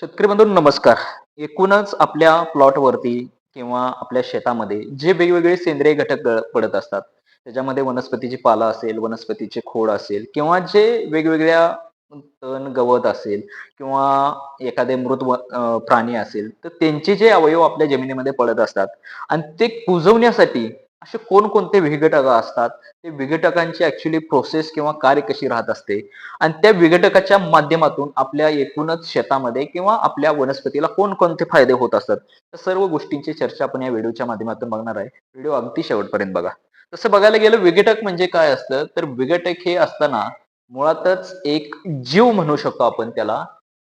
शेतकरी बंधूंनो नमस्कार. एकूणच आपल्या प्लॉटवरती किंवा आपल्या शेतामध्ये जे वेगवेगळे सेंद्रिय घटक पडत असतात. त्याच्यामध्ये वनस्पतीची पाला असेल, वनस्पतीचे खोड असेल किंवा जे वेगवेगळ्या तण, गवत असेल किंवा एखादे प्राणी असेल, तर त्यांचे जे अवयव आपल्या जमिनीमध्ये पडत असतात आणि ते कुजवण्यासाठी असे कोणकोणते विघटक असतात, ते विघटकांची ॲक्चुअली प्रोसेस किंवा कार्य कशी राहत असते आणि त्या विघटकाच्या माध्यमातून आपल्या एकूणच शेतामध्ये किंवा आपल्या वनस्पतीला कोणकोणते फायदे होत असतात. तर सर्व गोष्टींची चर्चा आपण या व्हिडिओच्या माध्यमातून बघणार आहे. व्हिडिओ अगदी शेवटपर्यंत बघा. तसं बघायला गेलं विघटक म्हणजे काय असतं, तर विघटक हे असताना मुळातच एक जीव म्हणू शकतो आपण त्याला.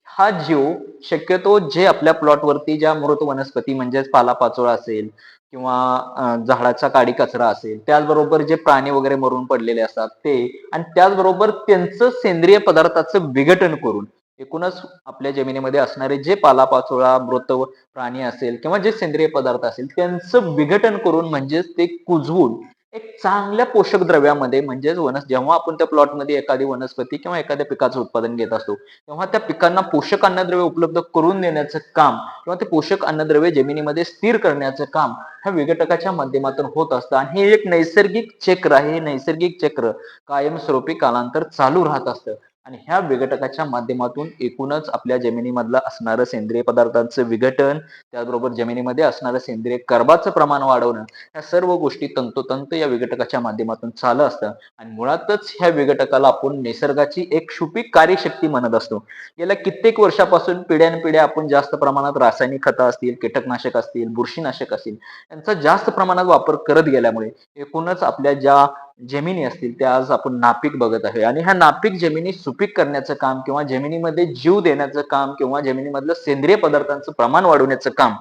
हा जीव शक्यतो जे आपल्या प्लॉटवरती ज्या मृत वनस्पती म्हणजेच पालापाचोळा असेल किंवा झाडाचा काडी कचरा असेल, त्याचबरोबर जे प्राणी वगैरे मरून पडलेले असतात ते आणि त्याचबरोबर त्यांचं सेंद्रिय पदार्थाचं विघटन करून एकूणच आपल्या जमिनीमध्ये असणारे जे पालापाचोळा, मृत प्राणी असेल किंवा जे सेंद्रिय पदार्थ असेल त्यांचं विघटन करून म्हणजेच ते कुजवून एक चांगल्या पोषक द्रव्यामध्ये म्हणजेच जेव्हा आपण त्या प्लॉटमध्ये एखादी वनस्पती किंवा एखाद्या पिकाचं उत्पादन घेत असतो, तेव्हा त्या पिकांना पोषक अन्नद्रव्य उपलब्ध करून देण्याचं काम किंवा ते पोषक अन्नद्रव्य जमिनीमध्ये स्थिर करण्याचं काम ह्या विघटकाच्या माध्यमातून होत असतं आणि हे एक नैसर्गिक चक्र आहे. हे नैसर्गिक चक्र कायमस्वरूपी कालांतर चालू राहत असतं आणि ह्या विघटकाच्या माध्यमातून एकूणच आपल्या जमिनीमधलं असणारं सेंद्रिय पदार्थांचं विघटन, त्याचबरोबर जमिनीमध्ये असणारं सेंद्रिय कर्बाचं प्रमाण वाढवणं, ह्या सर्व गोष्टी तंतोतंत या विघटकाच्या माध्यमातून चालू असतं आणि मुळातच ह्या विघटकाला आपण निसर्गाची एक क्षुपिक कार्यशक्ती म्हणत असतो. गेल्या कित्येक वर्षापासून पिढ्यानपिढ्या आपण जास्त प्रमाणात रासायनिक खतं असतील, कीटकनाशक असतील, बुरशीनाशक असतील, यांचा जास्त प्रमाणात वापर करत गेल्यामुळे एकूणच आपल्या ज्या जमिनी असतील त्या आज आपण नापीक बघत आहे आणि ह्या नापीक जमिनी सुपीक करण्याचं काम किंवा जमिनीमध्ये जीव देण्याचं काम किंवा जमिनीमधलं सेंद्रिय पदार्थांचं प्रमाण वाढवण्याचं काम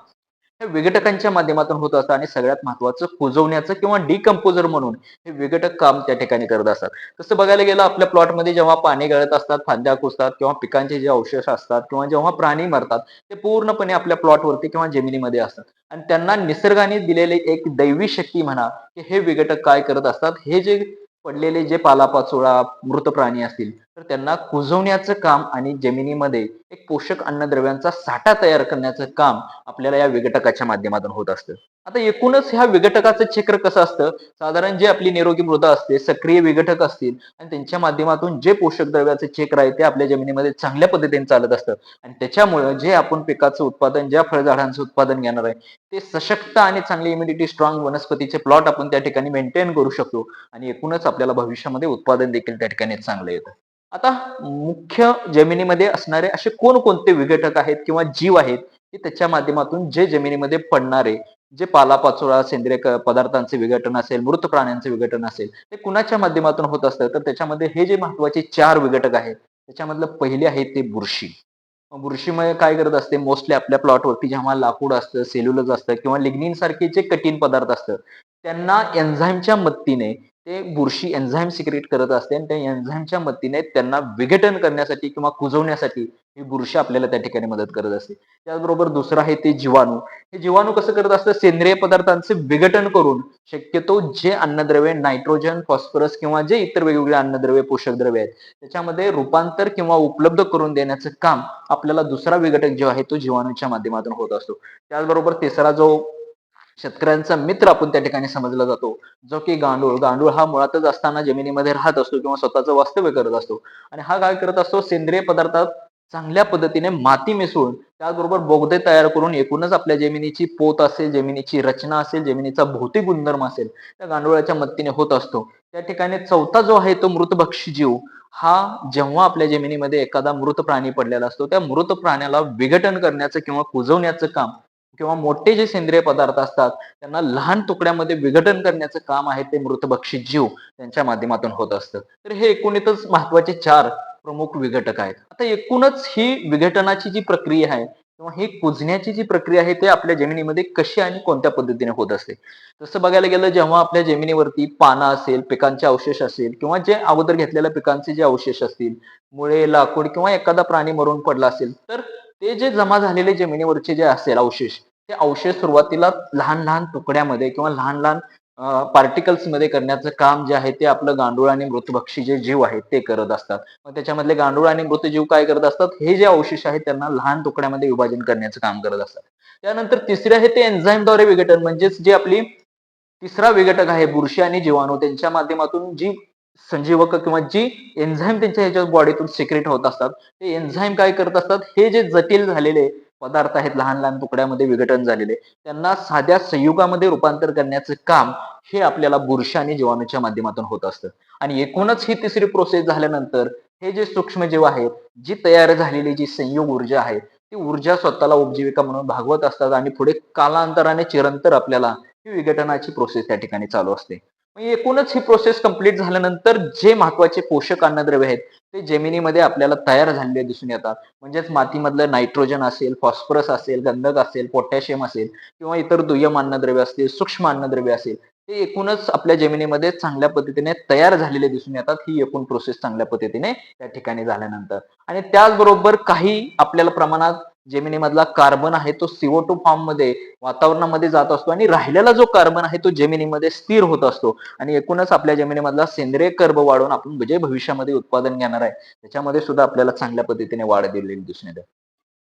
हे विघटकांच्या माध्यमातून होत असतं आणि सगळ्यात महत्वाचं कुजवण्याचं किंवा डिकम्पोजर म्हणून हे विघटक काम त्या ठिकाणी करत असतात. तसं बघायला गेलं आपल्या प्लॉटमध्ये जेव्हा पाणी गळत असतात, फांद्या कुजतात किंवा पिकांचे जे अवशेष असतात किंवा जेव्हा प्राणी मरतात, ते पूर्णपणे आपल्या प्लॉटवरती किंवा जमिनीमध्ये असतात आणि त्यांना निसर्गाने दिलेली एक दैवी शक्ती म्हणा, की हे विघटक काय करत असतात, हे जे पडलेले जे पालापाचोळा, मृत प्राणी असतील, तर त्यांना कुजवण्याचं काम आणि जमिनीमध्ये एक पोषक अन्नद्रव्यांचा साठा तयार करण्याचं काम आपल्याला या विघटकाच्या माध्यमातून होत असतं. आता एकूणच ह्या विघटकाचं चक्र कसं असतं, साधारण जे आपली निरोगी मृदा असते, सक्रिय विघटक असतील आणि त्यांच्या माध्यमातून जे पोषक द्रव्याचं चक्र आहे ते आपल्या जमिनीमध्ये चांगल्या पद्धतीने चालत असतं आणि त्याच्यामुळे जे आपण पिकाचं उत्पादन, ज्या फळझाडांचं उत्पादन घेणार आहे, ते सशक्त आणि चांगली इम्युनिटी स्ट्रॉंग वनस्पतीचे प्लॉट आपण त्या ठिकाणी मेंटेन करू शकतो आणि एकूणच आपल्याला भविष्यामध्ये उत्पादन देखील त्या ठिकाणी चांगलं येतं. आता मुख्य जमिनीमध्ये असणारे असे कोणकोणते विघटक आहेत किंवा जीव आहेत, की त्याच्या माध्यमातून जे जमिनीमध्ये पडणारे जे पालापाचोळा, सेंद्रिय पदार्थांचे विघटन असेल, मृत प्राण्यांचे विघटन असेल, ते कुणाच्या माध्यमातून होत असतं? तर त्याच्यामध्ये हे जे महत्वाचे 4 विघटक आहेत, त्याच्यामधलं पहिले आहे ते बुरशी. बुरशीमुळे काय करत असते मोस्टली आपल्या प्लॉटवरती जेव्हा लाकूड असतं, सेल्युलोज असतं किंवा लिग्निन सारखे जे कठीण पदार्थ असतात, त्यांना एन्झाईमच्या मदतीने ते बुरशी एन्झाईम सिक्रेट करत असते आणि त्या एन्झाईमच्या मदतीने त्यांना विघटन करण्यासाठी किंवा कुजवण्यासाठी ही बुरशी आपल्याला त्या ठिकाणी मदत करत असते. त्याचबरोबर दुसरं आहे ते जीवाणू. हे जीवाणू कसं करत असतं सेंद्रिय पदार्थांचे विघटन करून शक्यतो जे अन्नद्रव्ये नायट्रोजन, फॉस्फरस किंवा जे इतर वेगवेगळे अन्नद्रव्ये, पोषक द्रव्ये आहेत, त्याच्यामध्ये रूपांतर किंवा उपलब्ध करून देण्याचं काम आपल्याला दुसरा विघटक जो आहे तो जीवाणूच्या माध्यमातून होत असतो. त्याचबरोबर तिसरा जो शेतकऱ्यांचा मित्र आपण त्या ठिकाणी समजला जातो, जो की गांडूळ. गांडूळ हा मुळातच असताना जमिनीमध्ये राहत असतो किंवा स्वतःचं वास्तव्य करत असतो आणि हा काय करत असतो सेंद्रिय पदार्थात चांगल्या पद्धतीने माती मिसळून त्याचबरोबर बोगदे तयार करून एकूणच आपल्या जमिनीची पोत असेल, जमिनीची रचना असेल, जमिनीचा भौतिक गुणधर्म असेल, त्या गांडुळाच्या मदतीने होत असतो. त्या ठिकाणी चौथा जो आहे तो मृतभक्षी जीव. हा जेव्हा आपल्या जमिनीमध्ये एखादा मृत प्राणी पडलेला असतो, त्या मृत प्राण्याला विघटन करण्याचं किंवा कुजवण्याचं काम किंवा मोठे जे सेंद्रिय पदार्थ असतात, त्यांना लहान तुकड्यामध्ये विघटन करण्याचं काम आहे ते मृतभक्षी जीव त्यांच्या माध्यमातून होत असतं. तर हे एकूणच महत्वाचे 4 प्रमुख विघटक आहेत. आता एकूणच ही विघटनाची जी प्रक्रिया आहे किंवा ही कुजण्याची जी प्रक्रिया आहे, ते आपल्या जमिनीमध्ये कशी आणि कोणत्या पद्धतीने होत असते. तसं बघायला गेलं जेव्हा आपल्या जमिनीवरती पानं असेल, पिकांचे अवशेष असेल किंवा जे अगोदर घेतलेल्या पिकांचे जे अवशेष असतील, मुळे, लाकूड किंवा एखादा प्राणी मरून पडला असेल, तर ते जे जमा झालेले जमिनीवरचे जे असेल अवशेष, ते अवशेष सुरुवातीला लहान-लहान तुकड्यामध्ये किंवा लहान-लहान पार्टिकल्स मध्ये करण्याचं काम जे आहे ते आपलं गांडूळ आणि मृतभक्षी जे जीव आहेत ते करत असतात. मग त्याच्यामधले गांडूळ आणि मृतजीव काय करत असतात, हे जे अवशेष आहेत त्यांना लहान तुकड्यामध्ये विभाजन करण्याचं काम करत असतात. त्यानंतर तिसरे आहे ते एन्झाईमद्वारे विघटन, म्हणजेच जे आपली तिसरा विघटक आहे बुरशी आणि जीवाणू त्यांच्या माध्यमातून जी संजीवक किंवा जी एन्झाईम त्यांच्या ह्याच्या बॉडीतून सिक्रेट होत असतात, ते एन्झाईम काय करत असतात, हे जे जटिल झालेले पदार्थ आहेत लहान लहान तुकड्यामध्ये विघटन झालेले, त्यांना साध्या संयुगामध्ये रूपांतर करण्याचं काम हे आपल्याला बुरशी आणि जीवाणूच्या माध्यमातून होत असतं. आणि एकूणच ही तिसरी प्रोसेस झाल्यानंतर हे जे सूक्ष्मजीव आहेत, जी तयार झालेली जी संयुग ऊर्जा आहे, ती ऊर्जा स्वतःला उपजीविका म्हणून भागवत असतात आणि पुढे कालांतराने चिरंतर आपल्याला ही विघटनाची प्रोसेस त्या ठिकाणी चालू असते. मग एकूणच ही प्रोसेस कंप्लीट झाल्यानंतर जे महत्वाचे पोषक अन्नद्रव्य आहेत, ते जमिनीमध्ये आपल्याला तयार झालेले दिसून येतात. म्हणजेच मातीमधलं नायट्रोजन असेल, फॉस्फरस असेल, गंधक असेल, पोटॅशियम असेल किंवा इतर दुय्यम अन्नद्रव्य असतील, सूक्ष्म अन्नद्रव्य असेल, ते एकूणच आपल्या जमिनीमध्ये चांगल्या पद्धतीने तयार झालेले दिसून येतात. ही एकूण प्रोसेस चांगल्या पद्धतीने त्या ठिकाणी झाल्यानंतर. आणि त्याचबरोबर काही आपल्याला प्रमाणात जमिनीमधला कार्बन आहे तो CO2 फॉर्म मध्ये वातावरणामध्ये जात असतो आणि राहिलेला जो कार्बन आहे तो जमिनीमध्ये स्थिर होत असतो आणि एकूणच आपल्या जमिनीमधला सेंद्रिय कर्ब वाढून आपण जे भविष्यामध्ये उत्पादन घेणार आहे त्याच्यामध्ये सुद्धा आपल्याला चांगल्या पद्धतीने वाढ दिलेली दिसून येते.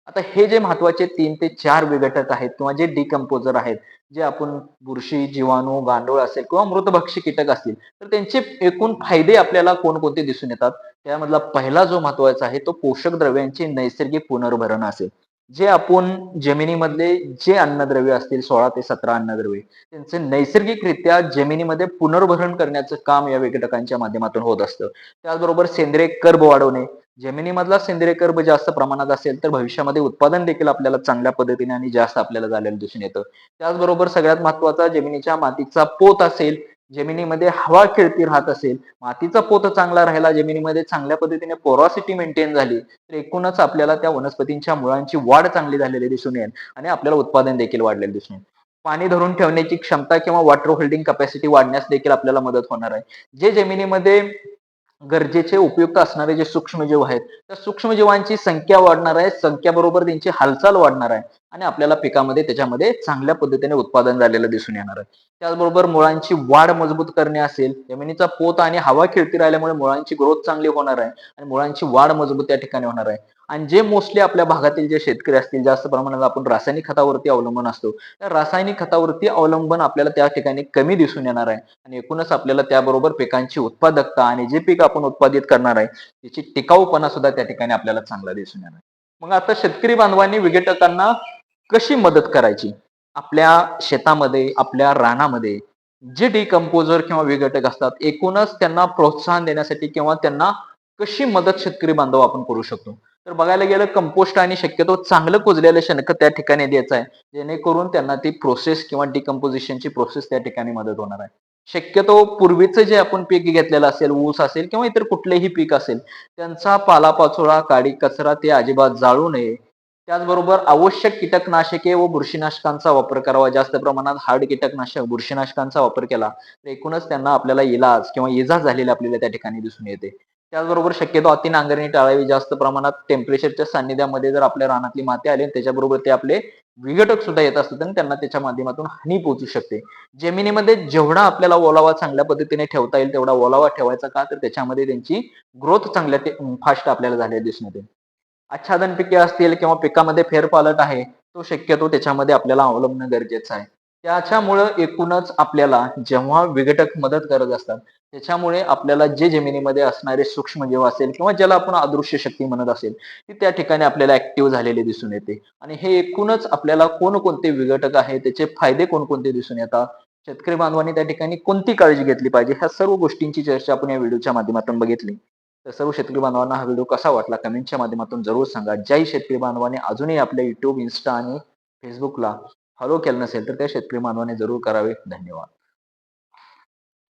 आता हे जे महत्वाचे 3 ते 4 विघटक आहेत किंवा जे डिकम्पोजर आहेत, जे आपण बुरशी, जीवाणू, गांडूळ असेल किंवा मृतभक्षी कीटक असतील, तर त्यांचे एकूण फायदे आपल्याला कोणकोणते दिसून येतात. त्यामधला पहिला जो महत्वाचा आहे तो पोषक द्रव्यांचे नैसर्गिक पुनर्भरण असेल. जे आपण जमिनीमधले जे अन्नद्रव्य असतील 16 ते 17 अन्नद्रव्ये, त्यांचे नैसर्गिकरित्या जमिनीमध्ये पुनर्भरण करण्याचं काम या विघटकांच्या माध्यमातून होत असतं. त्याचबरोबर सेंद्रिय कर्ब वाढवणे, जमिनीमधला सेंद्रिय कर्ब जास्त प्रमाणात असेल तर भविष्यामध्ये उत्पादन देखील आपल्याला चांगल्या पद्धतीने आणि जास्त आपल्याला झालेलं दिसून येतं. त्याचबरोबर सगळ्यात महत्वाचा जमिनीच्या मातीचा पोत असेल, जमिनीमध्ये हवा खेळती राहत असेल, मातीचा पोत चांगला राहिला, जमिनीमध्ये चांगल्या पद्धतीने पोरॉसिटी मेंटेन झाली, तर एकूणच आपल्याला त्या वनस्पतींच्या मुळांची वाढ चांगली झालेली दिसून येईल आणि आपल्याला उत्पादन देखील वाढलेलं दिसून येईल. पाणी धरून ठेवण्याची क्षमता किंवा वॉटर होल्डिंग कॅपॅसिटी वाढण्यास देखील आपल्याला मदत होणार आहे. जे जमिनीमध्ये गरजेचे उपयुक्त असणारे जे सूक्ष्मजीव आहेत, त्या सूक्ष्मजीवांची संख्या वाढणार आहे, संख्याबरोबर त्यांची हालचाल वाढणार आहे आणि आपल्याला पिकामध्ये त्याच्यामध्ये चांगल्या पद्धतीने उत्पादन झालेलं दिसून येणार आहे. त्याचबरोबर मुळांची वाढ मजबूत करणे असेल, जमिनीचा पोत आणि हवा खेळती राहिल्यामुळे मुळांची ग्रोथ चांगली होणार आहे आणि मुळांची वाढ मजबूत त्या ठिकाणी होणार आहे. आणि जे मोस्टली आपल्या भागातील जे शेतकरी असतील, जास्त प्रमाणात आपण रासायनिक खतावरती अवलंबून असतो. त्या रासायनिक खतावरती अवलंबन आपल्याला त्या ठिकाणी कमी दिसून येणार आहे आणि एकूणच आपल्याला त्याबरोबर पिकांची उत्पादकता आणि जे पीक आपण उत्पादित करणार आहे त्याची टिकाऊपणा सुद्धा त्या ठिकाणी आपल्याला चांगला दिसून येणार आहे. मग आता शेतकरी बांधवांनी विघटकांना कशी मदत करायची? आपल्या शेतामध्ये, आपल्या रानामध्ये जे डिकम्पोजर किंवा विघटक असतात, एकूणच त्यांना प्रोत्साहन देण्यासाठी किंवा त्यांना कशी मदत शेतकरी बांधव आपण करू शकतो? तर बघायला गेलं कंपोस्ट आणि शक्यतो चांगलं कुजलेलं शेणखत त्या ठिकाणी द्यायचं आहे. जेणेकरून त्यांना ती प्रोसेस किंवा डिकम्पोझिशनची प्रोसेस त्या ठिकाणी मदत होणार आहे. शक्यतो पूर्वीचं जे आपण पीक घेतलेलं असेल, ऊस असेल किंवा इतर कुठलेही पीक असेल, त्यांचा पालापाचोळा, काडी कचरा ते अजिबात जाळू नये. त्याचबरोबर आवश्यक कीटकनाशके व बुरशीनाशकांचा वापर करावा. जास्त प्रमाणात हार्ड कीटकनाशक, बुरशीनाशकांचा वापर केला तर एकूणच त्यांना आपल्याला इलाज किंवा इजा झालेली आपल्याला त्या ठिकाणी दिसून येते. त्याचबरोबर शक्यतो अति नांगरणी टाळावी. जास्त प्रमाणात टेम्परेचरच्या सान्निध्यामध्ये जर आपल्या रानातली माती आली आणि त्याच्याबरोबर ते आपले विघटक सुद्धा येत असतात आणि त्यांना त्याच्या माध्यमातून हानी पोहोचू शकते. जमिनीमध्ये जेवढा आपल्याला ओलावा चांगल्या पद्धतीने ठेवता येईल तेवढा ओलावा ठेवायचा का तर त्याच्यामध्ये त्यांची ग्रोथ चांगल्या फास्ट आपल्याला झालेली दिसून येते. आच्छादन पिके असतील किंवा पिकामध्ये फेरपालट आहे, तो शक्यतो त्याच्यामध्ये आपल्याला अवलंबणं गरजेचं आहे. त्याच्यामुळं एकूणच आपल्याला जेव्हा विघटक मदत करत असतात, त्याच्यामुळे आपल्याला जे जमिनीमध्ये असणारे सूक्ष्मजीव असेल किंवा ज्याला आपण अदृश्य शक्ती म्हणत असेल, ती त्या ठिकाणी आपल्याला ऍक्टिव्ह झालेली दिसून येते. आणि हे एकूणच आपल्याला कोणकोणते विघटक आहे, त्याचे फायदे कोणकोणते दिसून येतात, शेतकरी बांधवांनी त्या ठिकाणी कोणती काळजी घेतली पाहिजे, ह्या सर्व गोष्टींची चर्चा आपण या व्हिडिओच्या माध्यमातून बघितली. तर सर्व शेतकरी बांधवांना हा व्हिडिओ कसा वाटला कमेंटच्या माध्यमातून जरूर सांगा. ज्याही शेतकरी बांधवांनी अजूनही आपल्या YouTube, Insta आणि Facebookला फॉलो केलं नसेल तर त्या शेतकरी बांधवांनी जरूर करावे. धन्यवाद.